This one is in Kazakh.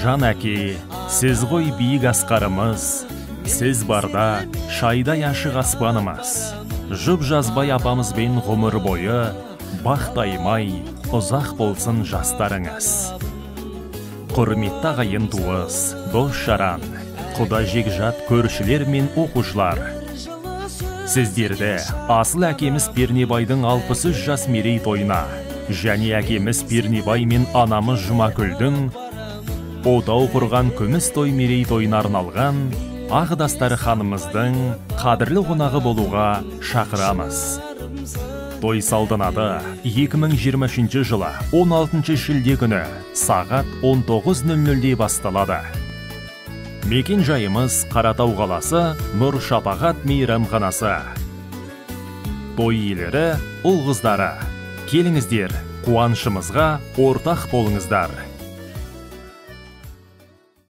жан әке, сіз ғой биік асқарымыз, сіз барда шайдай ашық аспанымыз. Жұп жазбай апамызбен ғұмыр бойы, бақтаймай, ұзақ болсын жастарыңыз. Құрметті ағайын туыс, дос жаран, құда жекжат көршілер мен оқушылар. Сіздерді асыл әкеміз Пернебайдың 63 жас мерейтойына, және әкеміз Пернебай мен анамыз Жұмакүлдің отау құрған күміс той мерейтойына арналған Ағдастары ханымыздың қадірлі қонағы болуға шақырамыз. Той салтанаты 2023 жылы 16 шілде күні сағат 19:00-де басталады. Мекен жайымыз Қаратау қаласы, Нұр Шапағат мейрамханасы. Той иелері, ұл қыздары, келіңіздер, қуанышымызға ортақ болыңыздар.